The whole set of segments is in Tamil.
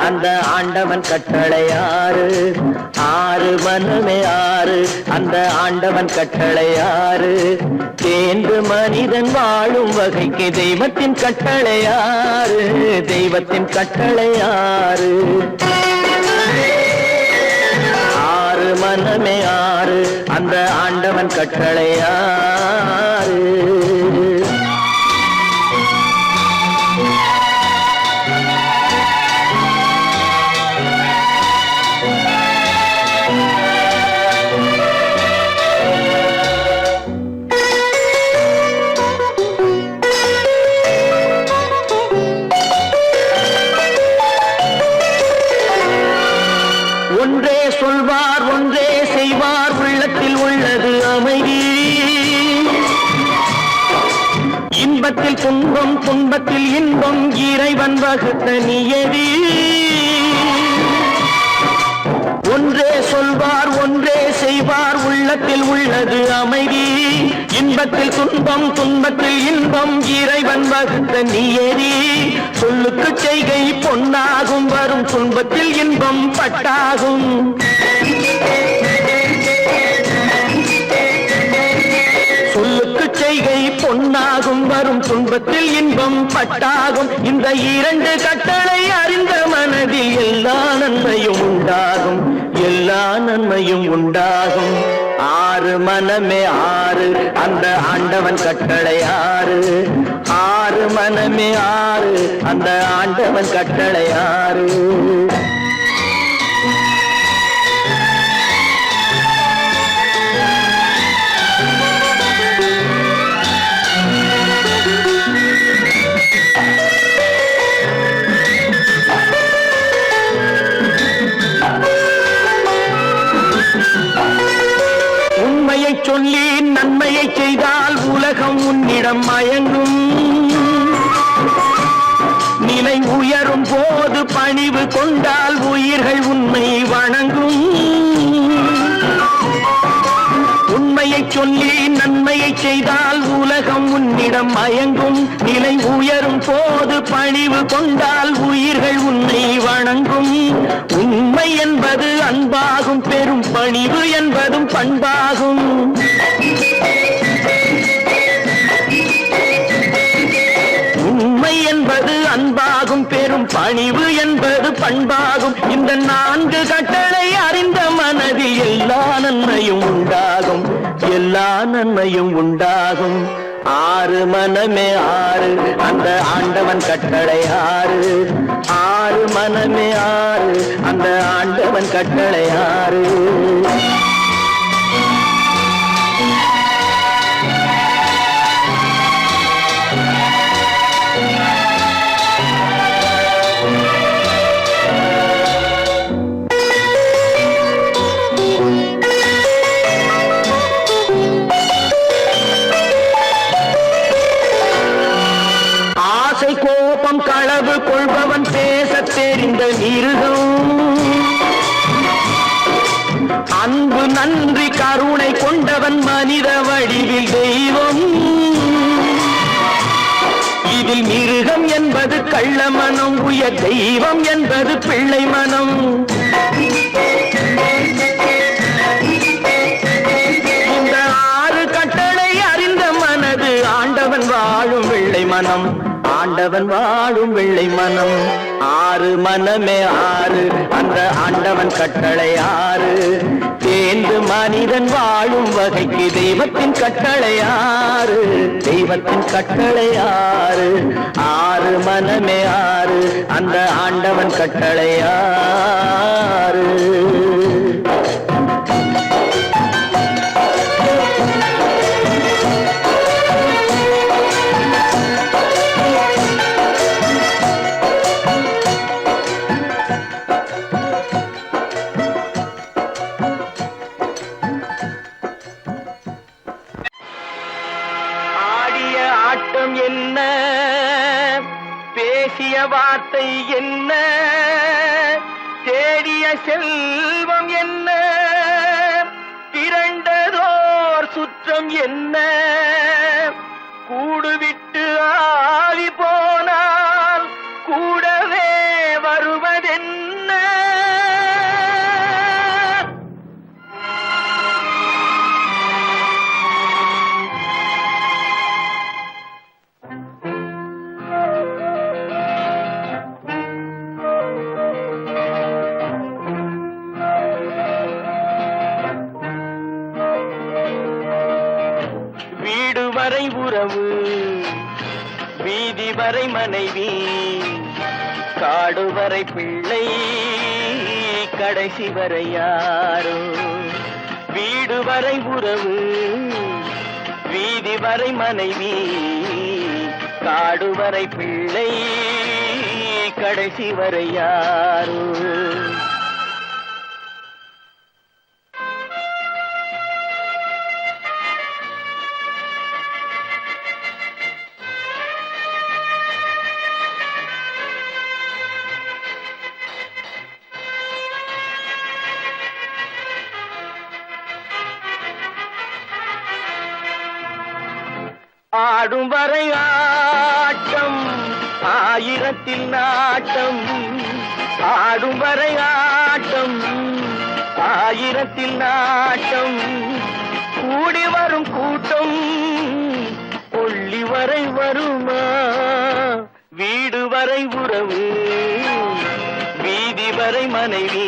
அந்த ஆண்டவன் கட்டளை ஆறு. ஆறு மனமே ஆறு, அந்த ஆண்டவன் கட்டளை ஆறு. தேர்ந்து மனிதன் வாழும் வகைக்கு தெய்வத்தின் கட்டளை ஆறு. தெய்வத்தின் கட்டளை ஆறு. ஆறு மனமே ஆறு, அந்த ஆண்டவன் கட்டளை ஆறு. ஒன்றே சொல்வார் ஒன்றே செய்வார், உள்ளத்தில் உள்ளது அமைதி. இன்பத்தில் துன்பம் துன்பத்தில் இன்பம், இறைவன் வகுத்த நியதி. ஒன்றே சொல்வார் ஒன்றே செய்வார், உள்ளத்தில் உள்ளது அமைதி. இன்பத்தில் துன்பம் துன்பத்தில் இன்பம், இறைவன் வகுத்த நியதி. சொல்லுக்கு செய்கை பொன்னாகும், வரும் துன்பத்தில் இன்பம் பட்டாகும். சொல்லுக்கு செய்கை பொன்னாகும், வரும் துன்பத்தில் இன்பம் பட்டாகும். இந்த இரண்டு கட்டளை அறிந்த மனதில் எல்லா நன்மையும் உண்டாகும். எல்லா நன்மையும் உண்டாகும். ஆறு மனமே ஆறு, அந்த ஆண்டவன் கட்டளை ஆறு. ஆறு மனமே ஆறு, அந்த ஆண்டவன் கட்டளை ஆறு. உண்மையை சொல்லி நன்மையை செய்தால் உலகம் உன்னிடம் மயங்கும். நிலை உயரும் போது பணிவு கொண்டால் உயிர்கள் உன்னை வணங்கும். உண்மையை சொல்லி நன்மையை செய்தால் உலகம் உன்னிடம் மயங்கும். நிலை உயரும் போது பணிவு கொண்டால் உயிர்கள் உன்னை வணங்கும். உண்மை என்பது அன்பாகும், பெரும் பணிவு என்பதும் பண்பாகும். உண்மை என்பது அன்பாகும், பெரும் பணிவு என்பது பண்பாகும். இந்த நான்கு கட்டளை அறிந்த மனதில் எல்லா நன்மையும் உண்டாகும். எல்லா நன்மையும் உண்டாகும். ஆறு மனமே ஆறு, அந்த ஆண்டவன் கட்டளை ஆறு. ஆறு மனமே ஆறு, அந்த ஆண்டவன் கட்டளை ஆறு. கோபம் களவு கொள்பவன் பேசத் தெரிந்த மிருகம். அன்பு நன்றி கருணை கொண்டவன் மனித வடிவில் தெய்வம். இதில் மிருகம் என்பது கள்ள மனம், உயர் தெய்வம் என்பது பிள்ளை மனம். இந்த ஆறு கட்டளை அறிந்த மனது ஆண்டவன் வாழும் வெள்ளை மனம். ஆண்டவன் வாழும் வெள்ளை மனம். ஆறு மனமே ஆறு, அந்த ஆண்டவன் கட்டளை ஆறு. தேர்ந்து மனிதன் வாழும் வகைக்கு தெய்வத்தின் கட்டளை ஆறு. தெய்வத்தின் கட்டளை ஆறு. ஆறு மனமே ஆறு, அந்த ஆண்டவன் கட்டளை ஆறு. ஆட்டம் என்ன, பேசிய வார்த்தை என்ன, தேடிய செல்வம் என்ன, திரண்டதோர் சுற்றம் என்ன, கூடுவிட்டு ஆவி போனால் கூடவே வருவதே வரை மனைவி காடு வரை பிள்ளை கடைசி வரை யாரோ வீடு வரை உறவு வீதி வரை மனைவி காடு வரை பிள்ளை கடைசி வரை யாரோ ஆடும் வரை ஆட்டம் ஆயிரத்தில் நாட்டம் ஆடும் வரை ஆட்டம் ஆயிரத்தில் நாட்டம் கூடி வரும் கூட்டம் கொள்ளி வரை வருமா வீடு வரை உறவு வீதி வரை மனைவி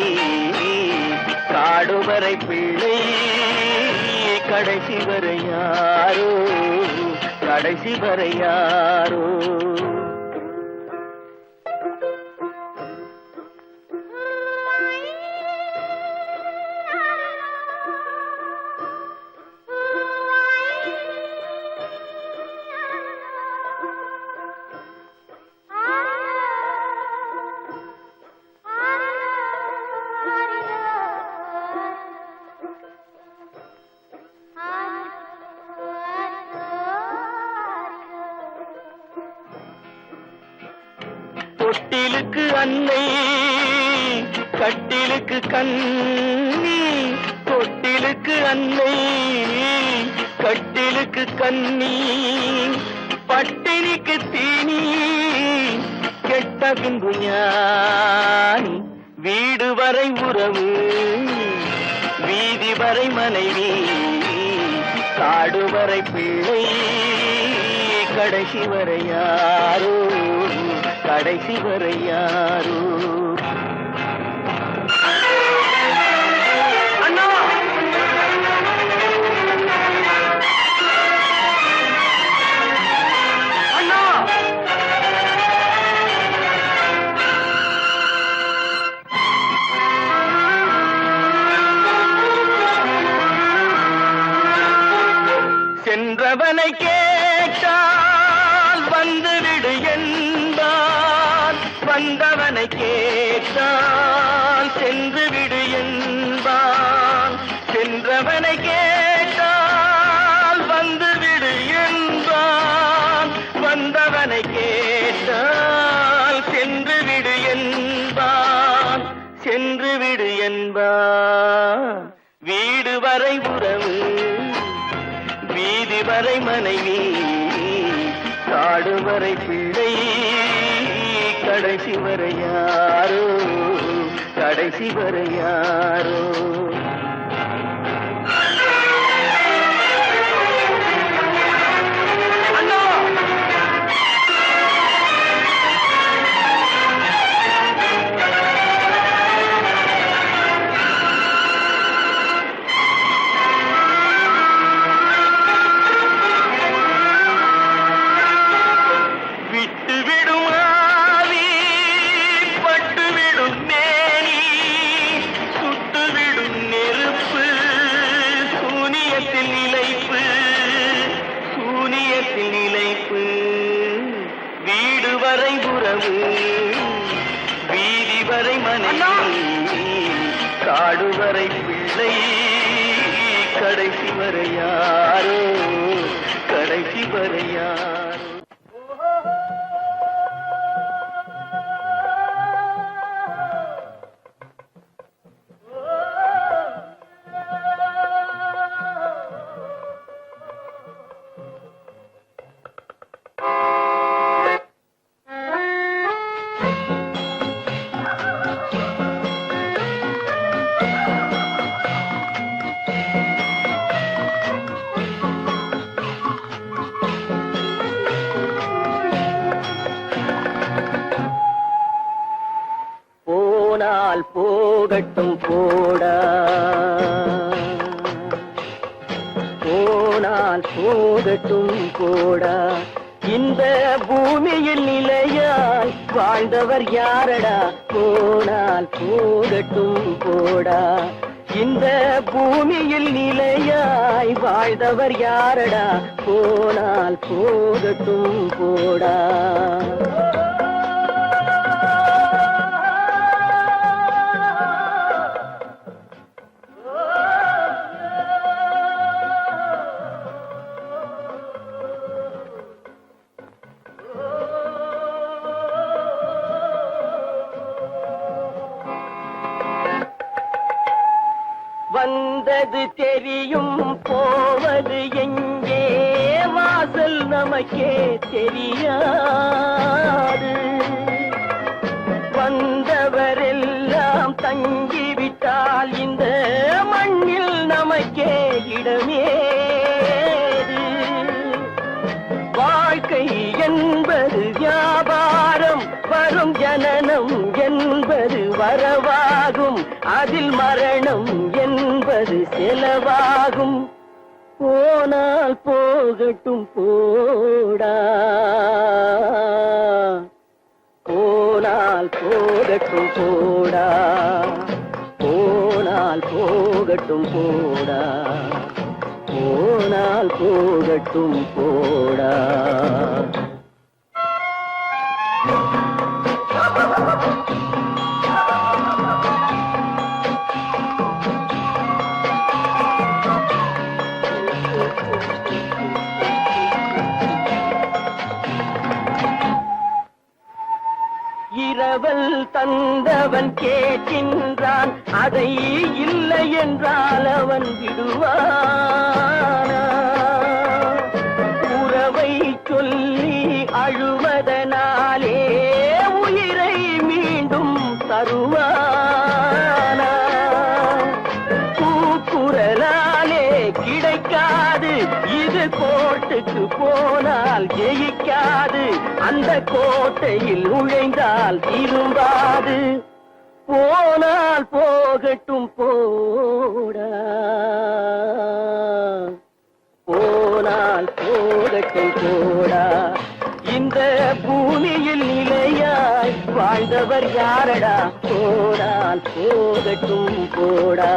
காடு வரை பிள்ளை கடைசி வரை யாரோ கடைசி வரை யாரோ தொட்டிலுக்கு அன்னை கட்டிலுக்கு கண்ணி தொட்டிலுக்கு அன்னை கட்டிலுக்கு கண்ணி பட்டினிக்கு தீனி கெட்ட பின்பு ஞானி வீடு வரை உறவு வீதி வரை மனைவி காடு வரை பிள்ளை கடைசி வரை யாரோ கடைசி வரை யாரோ அண்ணா அண்ணா சென்றவனை கேட்டால் வந்துவிடு என்பான் வந்தவனை கேட்டால் சென்று விடு என்பான் சென்றவனை கேட்டால் வந்துவிடு என்பான் வந்தவனை கேட்டால் சென்று விடு என்பான் சென்று விடு என்பான் வீடு வரை உறவு வீதி வரை மனைவி காடு வரை பிள்ளை கடைசி வரை யாரோ கடைசி வரை யாரோ நிலைப்பு வீடு வரை உறவு வீதி வரை மனைவி காடு வரை பிள்ளை கடைசி வரை யாரோ கடைசி வரை யாரோ போனால் போகட்டும் போடா போனால் போகட்டும் போடா இந்த பூமியில் நிலையாய் வாழ்ந்தவர் யாரடா? போனால் போகட்டும் போடா. இந்த பூமியில் நிலையாய் வாழ்ந்தவர் யாரடா? போனால் போகட்டும் போடா. வந்தது தெரியும், போவது எங்கே? வாசல் நமக்கே தெரியாது. வந்தவரெல்லாம் தங்கிவிட்டால் இந்த மண்ணில் நமக்கே இடமேது. வாழ்க்கை என்பது வியாபாரம், வரும் ஜனனம் என்பது வரவாகும், அதில் மரணம் என்பது செலவாகும். போனால் போகட்டும் போடா, போனால் போகட்டும் போடா, போனால் போகட்டும் போடா, போனால் போகட்டும் போடா. இரவல் தந்தவன் கேட்கின்றான், அதை இல்லை என்றால் அவன் விடுவானா? உறவை சொல்லி அழுவதனாலே உயிரை மீண்டும் தருவானா? கூக்குரலாலே கிடைக்காது, இது கோர்ட்டுக்கு போனால் ஜெயிக்காது, அந்த கோட்டையில் நுழைந்தால் திரும்பாது. போனால் போகட்டும் போடா, போனால் போகட்டும் போடா. இந்த பூமியில் நிலையாய் வாழ்ந்தவர் யாரடா? போனால் போகட்டும் போடா.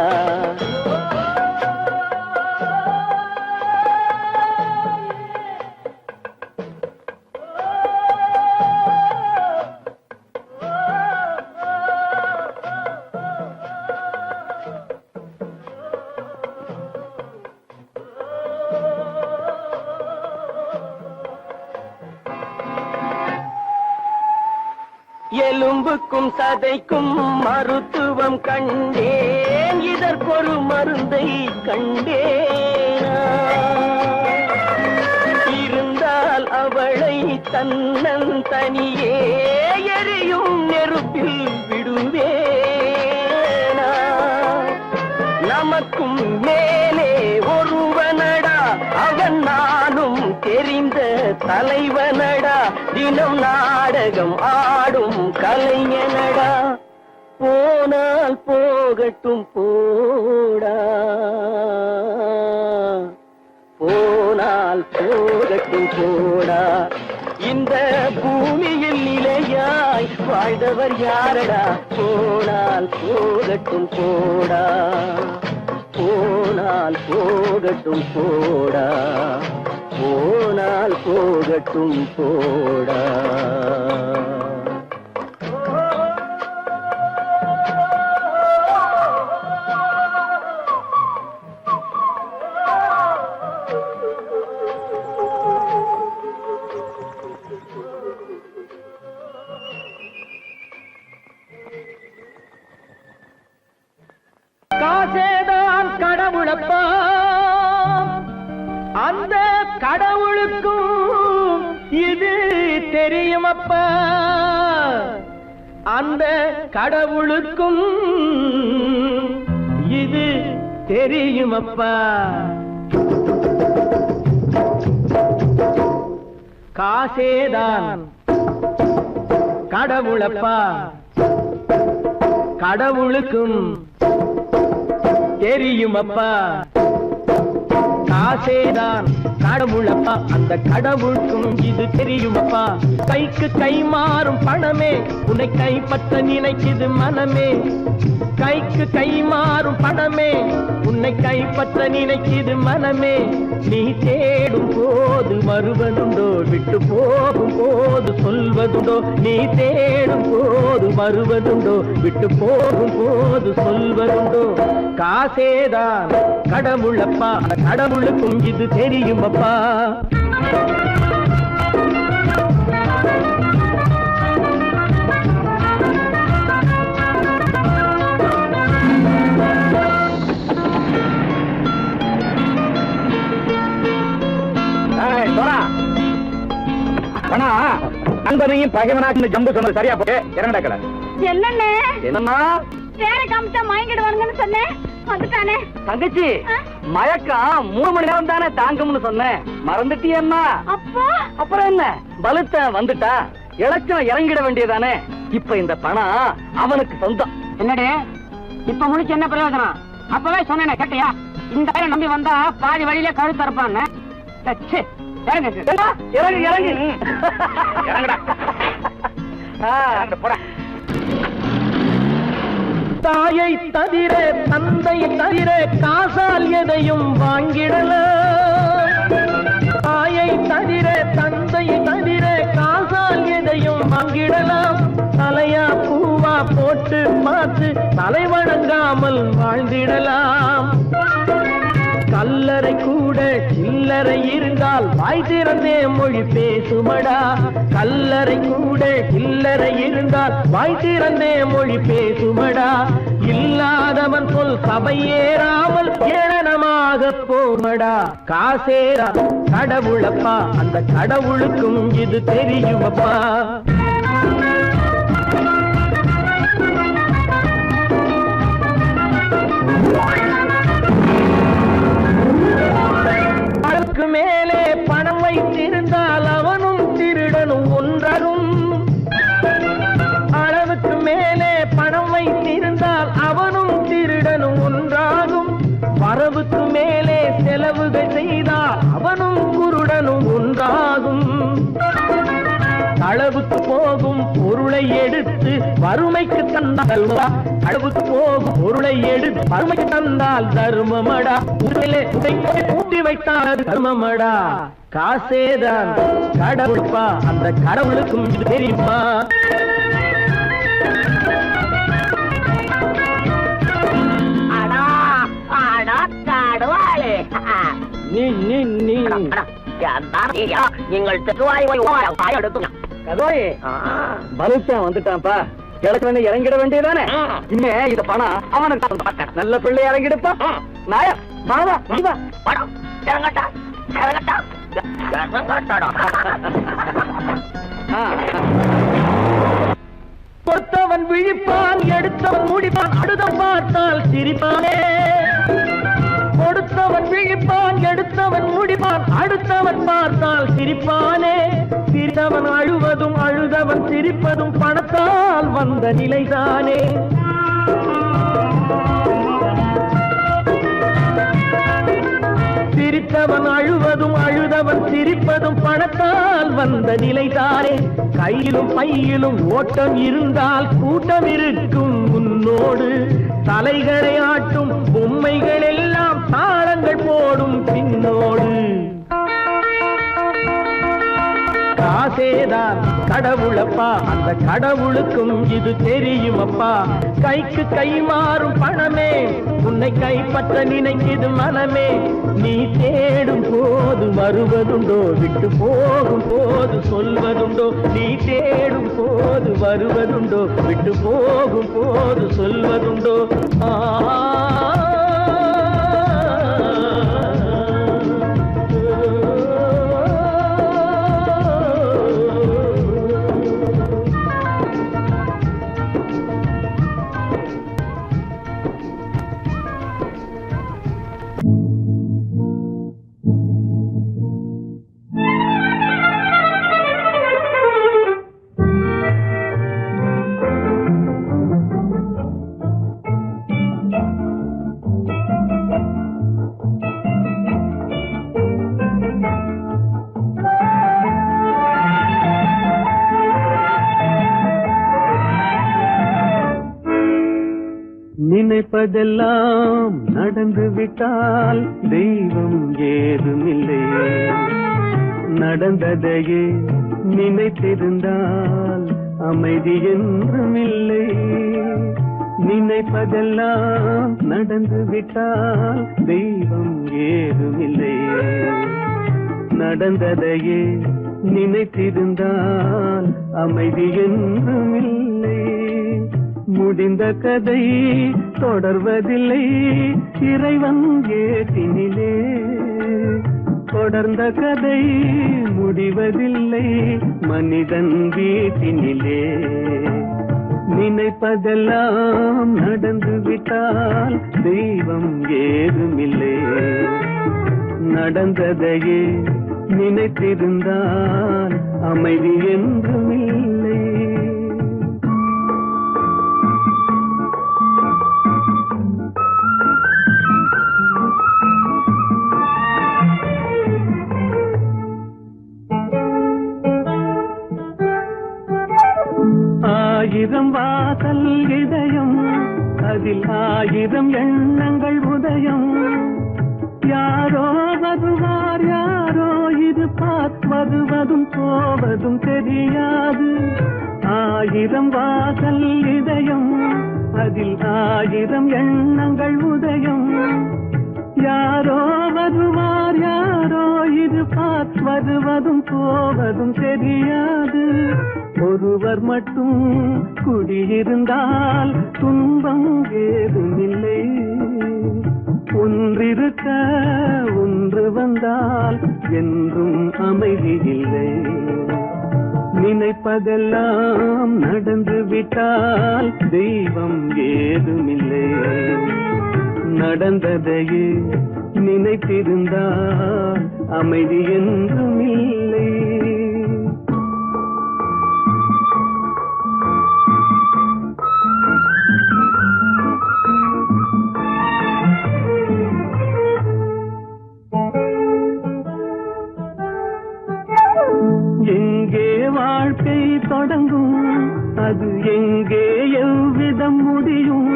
எலும்புக்கும் சதைக்கும் மருத்துவம் கண்டேன், இதற்கொரு மருந்தை கண்டேனா? இருந்தால் அவளை தன்னன் தனியே எரியும் நெருப்பில் விடுவேனா? நமக்கும் மேலே ஒருவனடா, அவன் நானும் தெரிந்த தலைவனடா, தினம் நாடகம் ஆடும் கலைஞனடா. போனால் போகட்டும் போடா, போனால் போகட்டும் போடா. இந்த பூமியில் நிலையாய் வாழ்ந்தவர் யாரடா? போனால் போகட்டும் போடா, போனால் போகட்டும் போடா, போனால் போகட்டும் போடா. காசேதான் கடவுளப்பா, அந்த கடவுளுக்கும் இது தெரியுமப்பா, அந்த கடவுளுக்கும் இது தெரியுமப்பா. காசேதான் கடவுளப்பா, கடவுளுக்கும் தெரியுமப்பா. காசேதான் கடவுளப்பா, அந்த கடவுளுக்கும் இது தெரியுமப்பா. கைக்கு கை மாறும் பணமே உன்னை கைப்பற்ற நினைக்குது மனமே. கைக்கு கை மாறும் பணமே உன்னை கைப்பற்ற நினைக்குது மனமே. நீ தேடும் போது வருவதுண்டோ, விட்டு போகும் போது சொல்வதுண்டோ. நீ தேடும் போது வருவதுண்டோ, விட்டு போகும் போது சொல்வதுண்டோ. காசேதான் கடவுளப்பா, கடவுளுக்கும் இது தெரியுமப்பா. நண்பனையும் பகைவனாக்கு ஜம்பு சொன்னது சரியா போட்டு இறங்கடக்கல. என்னண்ணே என்னன்னா வேற காமிச்சா மயங்கிடுவானுங்கன்னு சொன்னேன், வந்துட்டானே. தங்கச்சி மயக்கம் 3 மணி நேரம் தானே தாங்கும்னு சொன்னேன், மறந்துட்டியம்மா? அப்போ அப்புறம் என்ன, பலுத்த வந்துட்டா இலச்சம் இறங்கிட வேண்டியதானே. இப்ப இந்த பணம் அவனுக்கு சொந்தம். என்னடே இப்ப முடிச்சு என்ன பிரயோஜனம்? அப்பவே சொன்னேனே கேட்டியா? இந்த பேரை நம்பி வந்தா பாதி வழியில கழுத்து இருப்பான்னு. இறங்கு இறங்கு இறங்குடா. போடா. தாயை தவிர தந்தை தவிர காசால் எதையும் வாங்கிடலாம். தாயை தவிர தந்தை தவிர காசால் எதையும் வாங்கிடலாம். தலையா பூவா போட்டு பார்த்து தலை வணங்காமல் வாழ்ந்திடலாம். கல்லறை கூட சில்லறை இருந்தால் வாய் திறந்தே மொழி பேசுமடா. கல்லறை கூட சில்லறை இருந்தால் வாய் திறந்தே மொழி பேசுமடா. இல்லாதவன் சொல் சபையேறாமல் ஏளனமாக போமடா. காசேரா கடவுளப்பா, அந்த கடவுளுக்கும் இது தெரியுமப்பா. அளவுக்கு மேலே பணம் வைத்திருந்தால் அவனும் திருடனும் ஒன்றாகும். அளவுக்கு மேலே பணம் வைத்திருந்தால் அவனும் திருடனும் ஒன்றாகும். வரவுக்கு மேலே செலவுகள் செய்தால் அவனும் குருடனும் ஒன்றாகும். அளவுக்கு போகும் பொருளை எடுத்து வறுமைக்கு தந்தால் அளவுக்கு போகும் பொருளை எடுத்து வறுமைக்கு தந்தால் தர்மமடா. ஊட்டி வைத்தால் தர்மமடா. காசேதான் கடவுளப்பா, அந்த கடவுளுக்கும் இது தெரியுமா. நீ நீ நீ நீங்கள் எடுத்து கதோய் பலுத்தான் வந்துட்டான்ப்பா. கிழக்கு இறங்கிட வேண்டியதானே. இனிமே இந்த பணம் அவனுக்கு நல்ல பிள்ளை இறங்கிடுப்பா. நாயா மாவா படம் இறங்கட்டா இறங்கட்டா. கொடுத்தவன் விழிப்பான், எடுத்தவன் முடிப்பான், அடுத்தவன் பார்த்தால் சிரிப்பானே. கொடுத்தவன் விழிப்பான், எடுத்தவன் முடிப்பான், அடுத்தவன் பார்த்தால் சிரிப்பானே. சிரித்தவன் அழுவதும் அழுதவன் சிரிப்பதும் பணத்தால் வந்த நிலைதானே. சிரித்தவன் அழுவதும் அழுதவன் சிரிப்பதும் பணத்தால் வந்த நிலைதானே. கையிலும் பையிலும் ஓட்டம் இருந்தால் கூட்டம் இருக்கும் உன்னோடு. தலைகளை ஆட்டும் பொம்மைகள் எல்லாம் தாளங்கள் போடும் பின்னோடு. காசேதான் கடவுளப்பா, அந்த கடவுளுக்கும் இது தெரியுமப்பா. கைக்கு கை மாறும் பணமே உன்னை கைப்பற்ற நினைக்குது மனமே. நீ தேடும் போது வருவதுண்டோ, விட்டு போகும் போது சொல்வதுண்டோ. நீ தேடும் போது வருவதுண்டோ, விட்டு போகும் போது சொல்வதுண்டோ. நினைப்பதெல்லாம் நடந்து விட்டால் தெய்வம் ஏதுமில்லை. நடந்ததையே நினைத்திருந்தால் அமைதி என்றும் இல்லை. நினைப்பதெல்லாம் நடந்து விட்டால் தெய்வம் ஏதுமில்லை. நடந்ததையே நினைத்திருந்தால் அமைதி என்றும் இல்லை. முடிந்த கதை தொடர்வதில்லை இறைவன் ஏற்றினிலே. தொடர்ந்த கதை முடிவதில்லை மனிதன் வீட்டினிலே. நினைப்பதெல்லாம் நடந்து விட்டால் தெய்வம் ஏதுமில்லை. நடந்ததையே நினைத்திருந்தால் அமைதி என்றும் இல்லை. ஆயிரம் வாசல் இதயம் அதில் ஆயிரம் எண்ணங்கள் உதயம். யாரோ வருவார் யாரோ இருப்பார் வருவதும் போவதும் தெரியாது. ஆயிரம் வாசல் இதயம் அதில் ஆயிரம் எண்ணங்கள் உதயம். யாரோ வருவார் யாரோ இருப்பார் வருவதும் போவதும் தெரியாது. ஒருவர் மட்டும் குடியிருந்தால் துன்பம் ஏதுமில்லை. ஒன்றிருக்க ஒன்று வந்தால் என்றும் அமைதி இல்லை. நினைப்பதெல்லாம் நடந்து விட்டால் தெய்வம் ஏதுமில்லை. நடந்ததையே நினைத்திருந்தால் அமைதி என்றும் இல்லை. எங்கே வாழ்க்கை தொடங்கும் அது எங்கே எவ்விதம் முடியும்.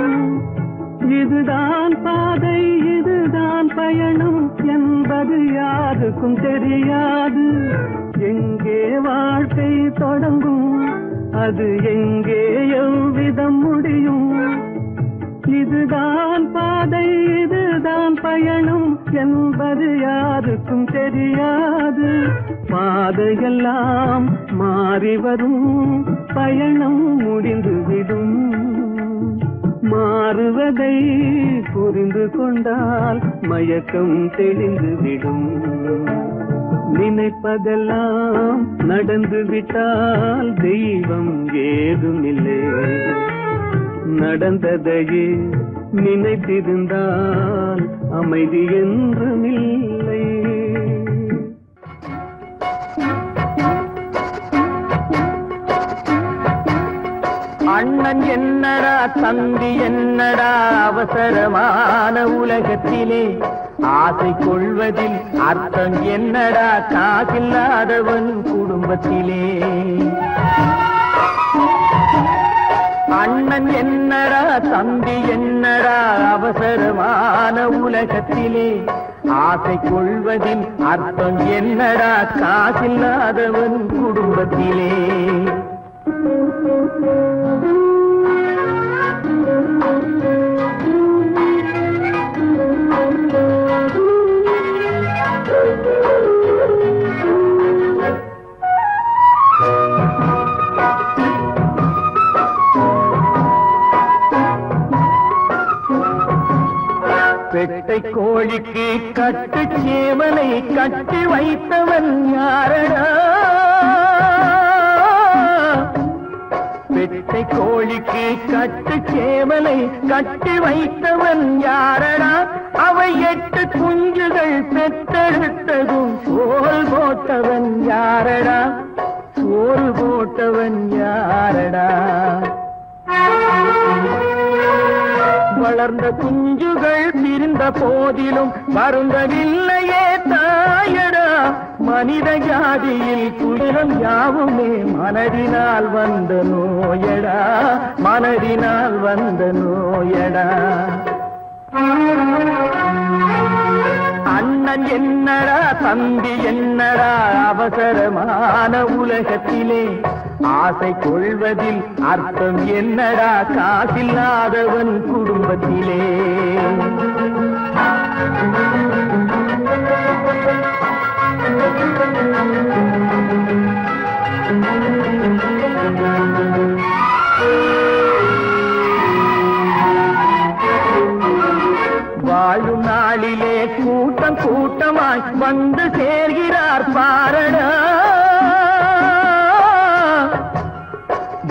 இதுதான் பாதை இதுதான் பயணம் என்பது யாருக்கும் தெரியாது. எங்கே வாழ்க்கை தொடங்கும் அது எங்கே எவ்விதம் முடியும். இதுதான் பாதை இதுதான் பயணம் என்பது யாருக்கும் தெரியாது. பாதையெல்லாம் மாறி வரும் பயணம் முடிந்துவிடும். மாறுவதை புரிந்து கொண்டால் மயக்கம் தெளிந்துவிடும். நினைப்பதெல்லாம் நடந்து விட்டால் தெய்வம் ஏதுமில்லை. நடந்ததையே நினைத்திருந்தால் அமைதி என்றும் இல்லை. அண்ணன் என்னடா தம்பி என்னடா அவசரமான உலகத்திலே ஆசை கொள்வதில் அர்த்தம் என்னடா காசில்லாதவன் குடும்பத்திலே. அண்ணன் என்னடா தம்பி என்னடா அவசரமான உலகத்திலே ஆசை கொள்வதில் அர்த்தம் என்னடா காசில்லாதவன் குடும்பத்திலே. பெட்டை கோழிக்கு கட்டு சேவலை கட்டி வைத்தவன் யாரடா. பெட்டை கோழிக்கு கட்டு சேவலை கட்டி வைத்தவன் யாரடா. அவை 8 குஞ்சுகள் பெற்றெடுத்ததும் சோல் போட்டவன் யாரடா. சோல் போட்டவன் யாரடா. வளர்ந்த குஞ்சுகள் பிரிந்த போதிலும் வருந்தவில்லையே தாயடா. மனித ஜாதியில் துயரம் யாவுமே மனதினால் வந்த நோயடா. மனதினால் வந்த நோயடா. அண்ணன் என்னடா தம்பி என்னடா அவசரமான உலகத்திலே ஆசை கொள்வதில் அர்த்தம் என்னடா காசில்லாதவன் குடும்பத்திலே வாழும் நாளிலே கூட்டம் கூட்டமாய் வந்து சேர்கிறார் பாரடா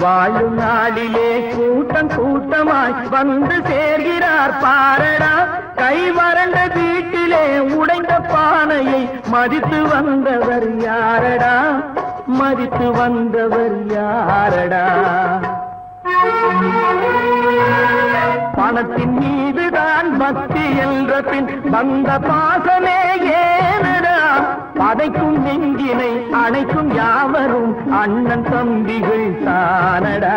வாழும் நாளிலே கூட்டம் கூட்டமாய் வந்து சேர்கிறார் பாரடா கை வறண்ட வீட்டிலே உடைந்த பானையை மதித்து வந்தவர் யாரடா மதித்து வந்தவர் யாரடா பணத்தின் மீதுதான் பக்தி என்ற பின் வந்த பாசமே ஏனடா பதைக்கும் நெஞ்சினை அணைக்கும் யாவரும் அண்ணன் தம்பிகள் தானடா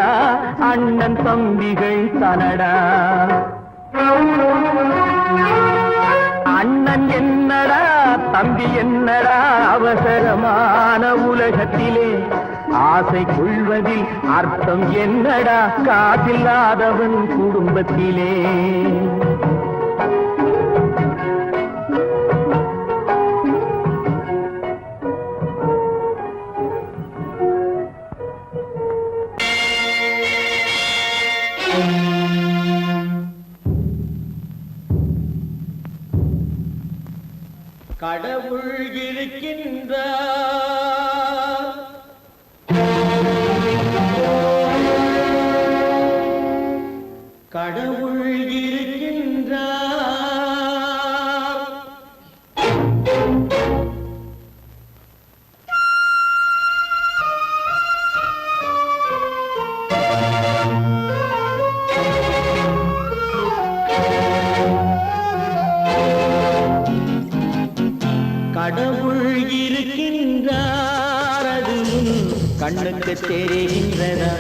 அண்ணன் தம்பிகள் தானடா அண்ணன் என்னடா தம்பி என்னடா அவசரமான உலகத்திலே ஆசை கொள்வதில் அர்த்தம் என்னடா காசில்லாதவன் குடும்பத்திலே கடவுள் இருக்கின்றார் கடவுள் இருக்கின்றார் கடவுள் இருக்கின்றார் அது கண்ணுக்கு தெரிகின்றதா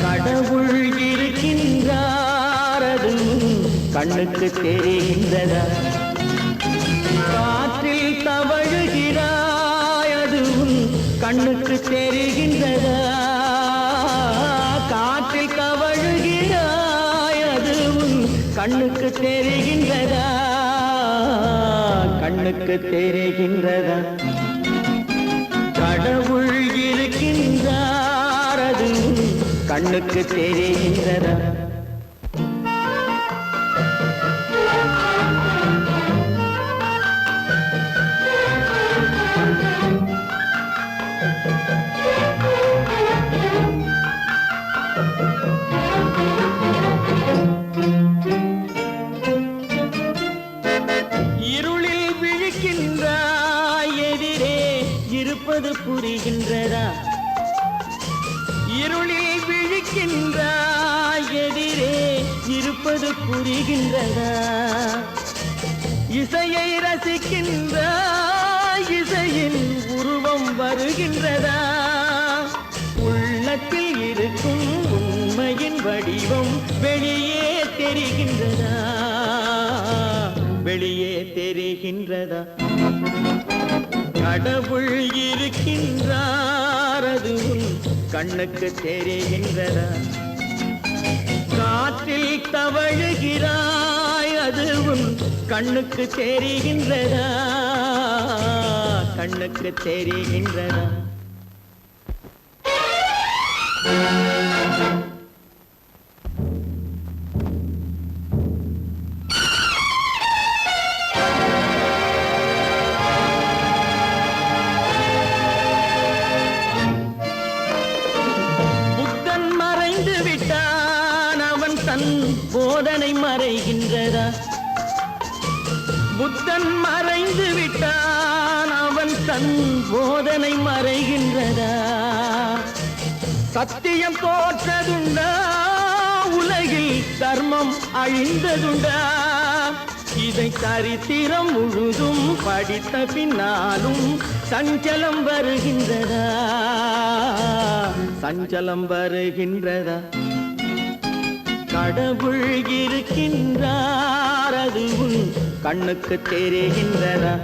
கடவுள் இருக்கின்றார் அது கண்ணுக்கு தெரிகின்றதா காற்றில் தவழுகிறாய் அது கண்ணுக்கு தெரிகின்றதா காற்றில் தவழுகிறாய் அது கண்ணுக்கு தெரிகின்றதா கண்ணுக்கு தெரிகின்றதா கடவுள் இருக்கின்றார் அது கண்ணுக்கு தெரிகின்றதா இருளில் விழிக்கின்றாய் எதிரே இருப்பது புரிகின்றதா இருளில் விழிக்கின்றாய் எதிரே இருப்பது புரிகின்றதா இசையை ரசிக்கின்றாய் இசையின் உருவம் வருகின்றதா உள்ளத்தில் இருக்கும் உண்மையின் வடிவம் வெளியே தெரிகின்றதா வெளியே தெரிகின்றதா கடவுள் இருக்கின்றார் அது கண்ணுக்கு தெரிகின்றதா காற்றில் தவழுகிறாய் அதுவும் கண்ணுக்கு தெரிகின்றதா கண்ணுக்கு தெரிகின்றதா போதனை மறைகின்றதா புத்தன் மறைந்து விட்டான் அவன் தன் போதனை மறைகின்றதா சத்தியம் தோற்றதுண்டா உலகில் தர்மம் அழிந்ததுண்டா இதை சரித்திரம் முழுதும் படித்த பின்னாலும் சஞ்சலம் வருகின்றதா சஞ்சலம் வருகின்றதா கடவுள் இருக்கின்றார் அது கண்ணுக்கு தெரிகின்றதா?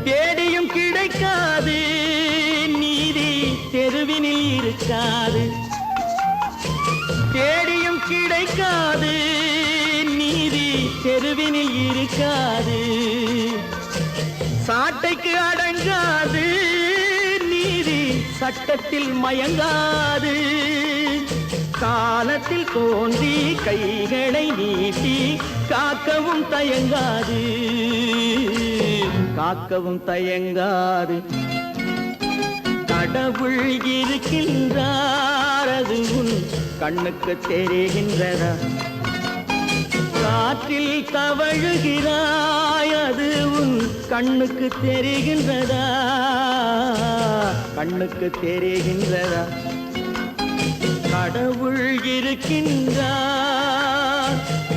தேடியும் கிடைக்காது நீதி தெருவினில் இருக்காது. தேடியும் கிடைக்காது நீதி தெருவினில் இருக்காது. சாட்டைக்கு அடங்காது நீதி சட்டத்தில் மயங்காது. காலத்தில் தோன்றி கைகளை நீட்டி காக்கவும் தயங்காது, காக்கவும் தயங்காது. கடவுள் இருக்கின்றார், அது உன் கண்ணுக்கு தெரிகின்றதா? காற்றில் தவழுகிறாய், அது உன் கண்ணுக்கு தெரிகின்றதா? கண்ணுக்கு தெரிகின்றதா? கடவுள் இருக்கின்றார்,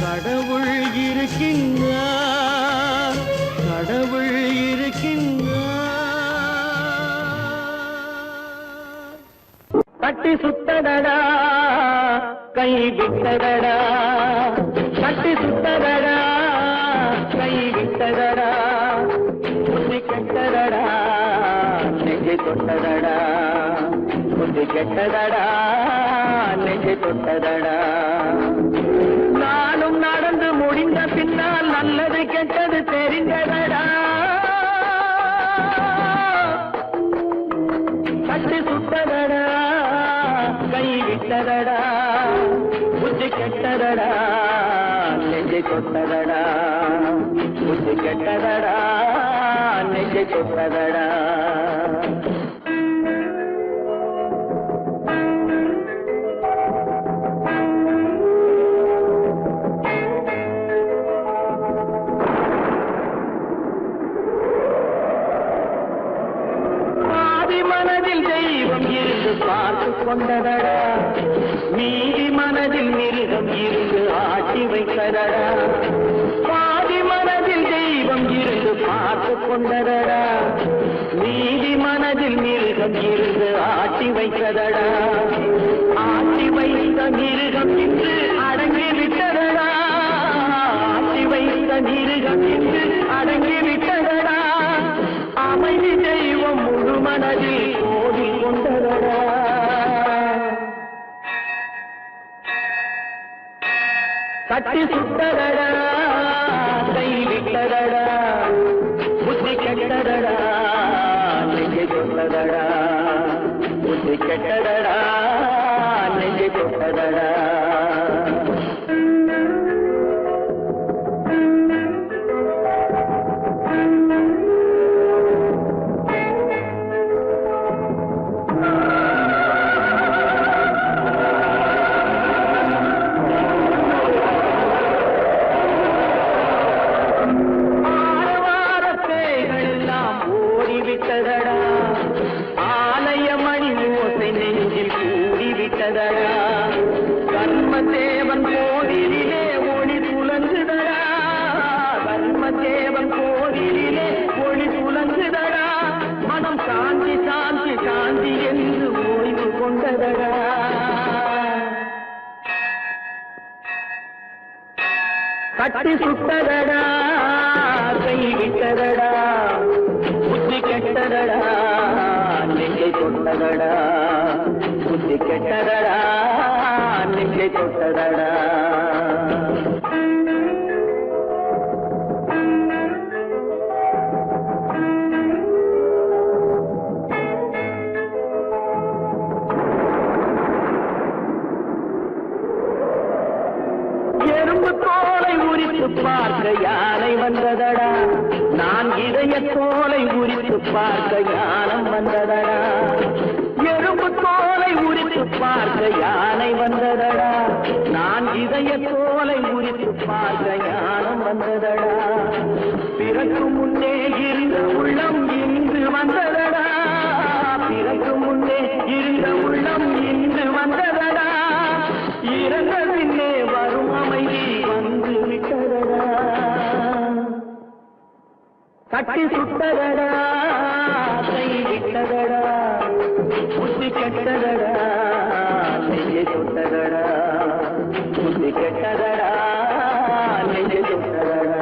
கடவுள் இருக்கின்றார், கடவுள் இருக்கின்றார். கட்டி சுத்தடடா கை விட்டதடா, கட்டி சுத்தடடா கை விட்டதடா. புத்தி கெட்டதடா நெஞ்சை தொட்டதடா, புத்தி கெட்டதடா நெஞ்சை தொட்டதடா. நானும் நடந்து முடிந்த பின்னால் நல்லது கெட்டது தெரிந்ததடா. கட்டி சுட்டதடா கை விட்டதடா, புத்தி கெட்டதடா நெஞ்சை தொட்டதடா, புத்தி கெட்டதடா நெஞ்சை தொட்டதடா. பார்த்து கொண்டதடா மீதி மனதில் மிருகம் இருந்து ஆட்டி வைத்ததடா. பாதி மனதில் தெய்வம் இருந்து பார்த்து கொண்டதடா, மீதி மனதில் மிருகம் இருந்து ஆட்டி வைத்ததடா. ஆட்டி வைத்த மிருகம் இன்று அடங்கி விட்டதடா, ஆட்டி வைத்த மிருகம் இன்று அடங்கி விட்டதடா. அமைதி தெய்வம் முழு மனதில் கோடி கொண்டதடா. கட்டி சுட்டதடா கை விட்டதடா, புத்தி கெட்டதடா நெஞ்சை தொட்டதடா, புத்தி கெட்டதடா நெஞ்சை தொட்டதடா. ஆலயமணி ஓசை நெஞ்சில் கூடிவிட்டதடா. கர்மதேவன் கோவிலிலே ஒளி துலங்குதடா, கர்மதேவன் கோவிலிலே ஒளி துலங்குதடா. மனம் சாந்தி சாந்தி சாந்தி என்று ஓய்வு கொண்டதடா. கட்டி சுட்டதடா கை விட்டதடா, புத்தி கெட்டதடா நெஞ்சை தொட்டதடா, புத்தி கெட்டதடா நெஞ்சை தொட்டதடா. எறும்பு தோலை உரித்து பார்க்க யானை வந்ததடா, நான் இதய தோலை உரித்து பார்க்க யானம் வந்ததடா. எறும்பு தோலை உரித்து பார்க்க யானை வந்ததடா, நான் இதய தோலை உரித்து பார்க்க யானம் வந்ததடா. பிறகு முன்னே இருந்த உள்ளம் இன்று வந்ததடா, பிறகு முன்னே இருந்த உள்ளம் இன்று வந்ததடா. இறந்த பின்னே வரும் விட்டதடா கட்டி சுட்டதடா கை விட்டதடா புத்தி கெட்டதடா நெஞ்சை சுட்டதடா புத்தி கெட்டதடா நெஞ்சை சுட்டதடா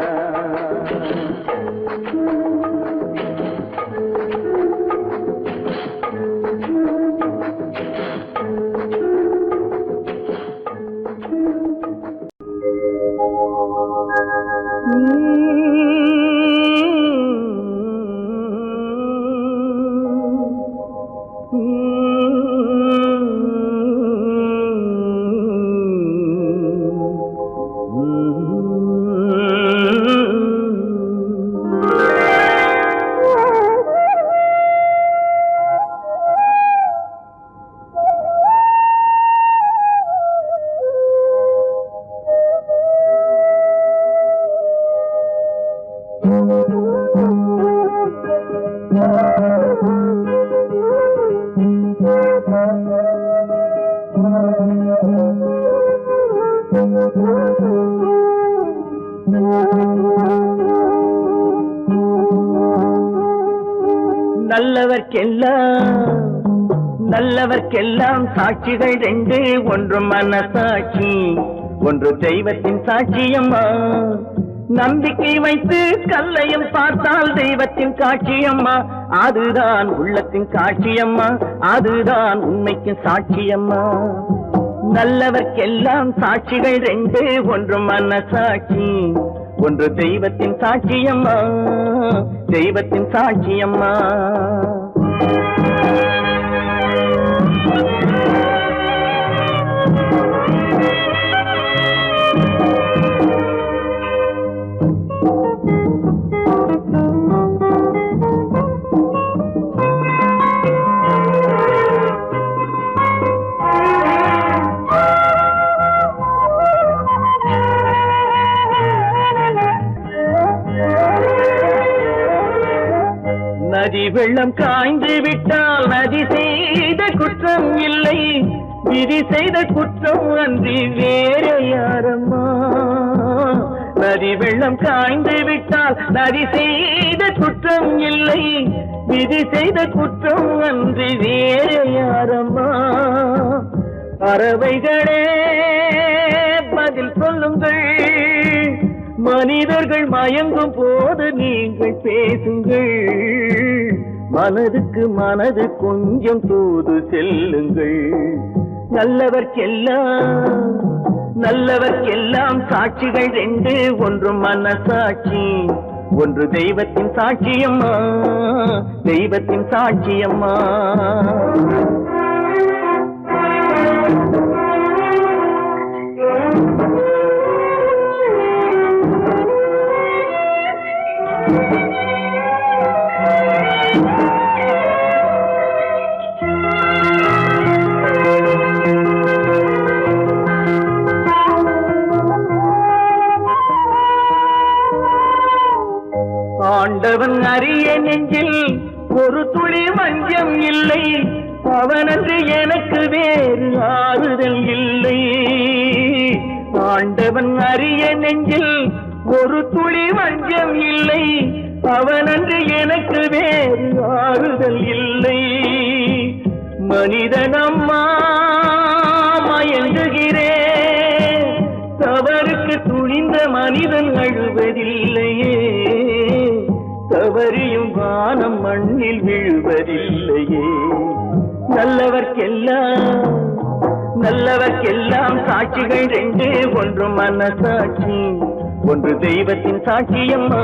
நல்லவர்க்கெல்லாம் சாட்சிகள் ரெண்டு ஒன்று மனசாட்சி ஒன்று தெய்வத்தின் சாட்சியம்மா நம்பிக்கை வைத்து கல்லையும் பார்த்தால் தெய்வத்தின் காட்சியம்மா அதுதான் உள்ளத்தின் காட்சியம்மா அதுதான் உண்மைக்கு சாட்சியம்மா நல்லவர்க்கெல்லாம் சாட்சிகள் ரெண்டு ஒன்று மனசாட்சி ஒன்று தெய்வத்தின் சாட்சியம்மா தெய்வத்தின் சாட்சியம்மா நதி வெள்ளம் காய்ந்து விட்டால் நதி செய்த குற்றம் இல்லை விதி செய்த குற்றம் அன்றி வேற யாரம்மா நதி வெள்ளம் காய்ந்து விட்டால் நதி செய்த குற்றம் இல்லை விதி செய்த குற்றம் அன்றி வேற யாரம்மா பறவைகளே பதில் சொல்லுங்கள் மனிதர்கள் மயங்கும் போது நீங்கள் பேசுங்கள் மனதுக்கு மனது கொஞ்சம் தூது செல்லுங்கள் நல்லவர்க்கெல்லாம் சாட்சிகள் ரெண்டு ஒன்று மனசாட்சி ஒன்று தெய்வத்தின் சாட்சியம்மா தெய்வத்தின் சாட்சியம்மா ஆண்டவன் அறிய நெஞ்சில் ஒரு துளி வஞ்சம் இல்லை அவனன்று எனக்கு வேறு ஆறுதல் இல்லை ஆண்டவன் அறிய நெஞ்சில் ஒரு துளி வஞ்சம் இல்லை அவனன்று எனக்கு வேறு ஆறுதல் இல்லை மனிதனம்மா மயங்குகிறேன் தவறுக்கு துணிந்த மனிதன் அழுவதில்லையே தவறியும் வானம் மண்ணில் விழுவதில்லையே நல்லவர்க்கெல்லாம் சாட்சிகள் ரெண்டு ஒன்று மனசாட்சி ஒன்று தெய்வத்தின் சாட்சியம்மா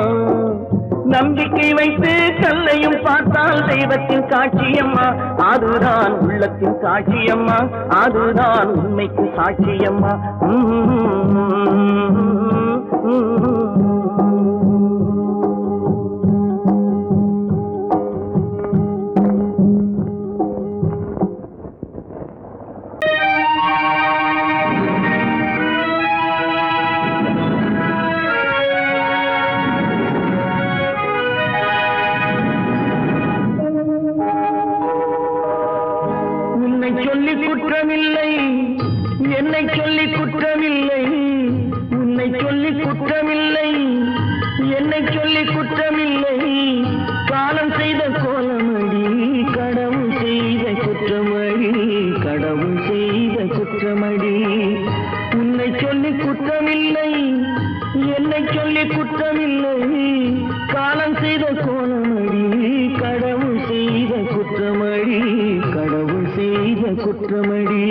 நம்பிக்கை வைத்து கல்லையும் பார்த்தால் தெய்வத்தின் காட்சியம்மா அதுதான் உள்ளத்தின் காட்சியம்மா அதுதான் உண்மைக்கு சாட்சியம்மா உன்னை சொல்லி குற்றமில்லை, என்னை சொல்லி குற்றமில்லை. காலம் செய்த கோலமடி, கடவுள் செய்த குற்றமடி, கடவுள் செய்த குற்றமடி. உன்னை சொல்லி குற்றமில்லை, என்னை சொல்லி குற்றமில்லை. காலம் செய்த கோலமடி, கடவுள் செய்த குற்றமடி, கடவுள் செய்த குற்றமடி.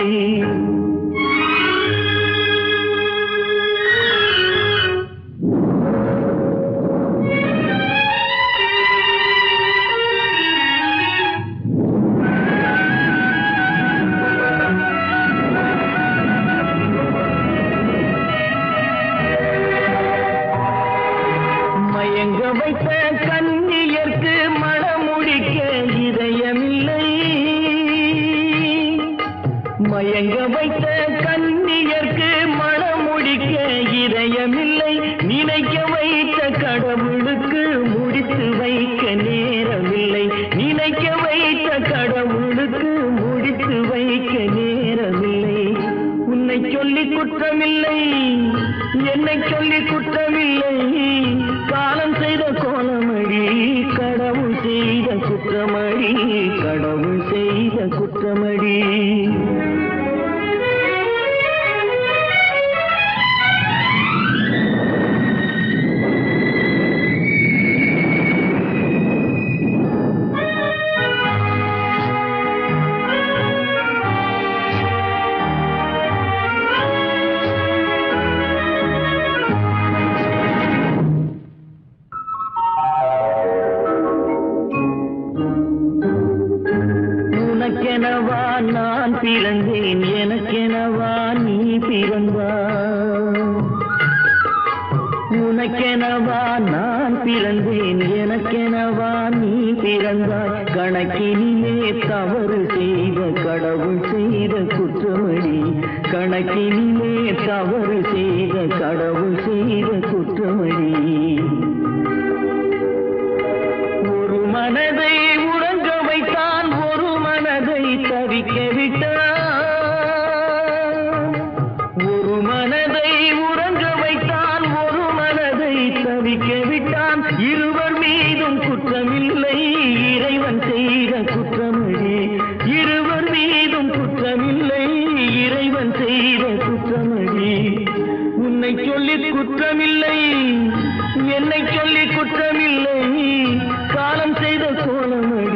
மயங்க வைத்த கன்னியர்க்கு மணமுடிக்க இதயமில்லை, மயங்க வைத்த கன்னியர்க்கு மணமுடிக்க இதயமில்லை. நினைக்க வைத்த கடவுளுக்கு முடித்து வைக்க நேரமில்லை, நினைக்க வைத்த கடவுளுக்கு முடித்து வைக்க நேரமில்லை. உன்னை சொல்லி குற்றமில்லை, என்னை சொல்லி குற்றமில்லை. காலம் செய்த கோலமடி, கடவுள் செய்த குற்றமடி, கடவுள் செய்த குற்றமடி. உனக்கெனவா நான் பிறந்தேன், எனக்கெனவா நீ பிறந்தாய். உனக்கெனவா நான் பிறந்தேன், எனக்கெனவா நீ பிறந்தாய். கணக்கினிலே தவறு செய்த கடவுள் செய்த குற்றமடி, கணக்கினிலே தவறு செய்த கடவுள் செய்த குற்றமடி. ஒரு மனதை உறங்க வைத்தான், ஒரு மனதை தவிக்க விட்டான். ஒரு மனதை உறங்க வைத்தான், ஒரு மனதை தவிக்க விட்டான். இருவர் மீதும் குற்றமில்லை, இறைவன் செய்த குற்றமடி. இருவர் மீதும் குற்றமில்லை, இறைவன் செய்த குற்றமடி. உன்னை சொல்லி குற்றமில்லை, என்னை சொல்லி குற்றமில்லை. காலம் செய்த கோலமடி,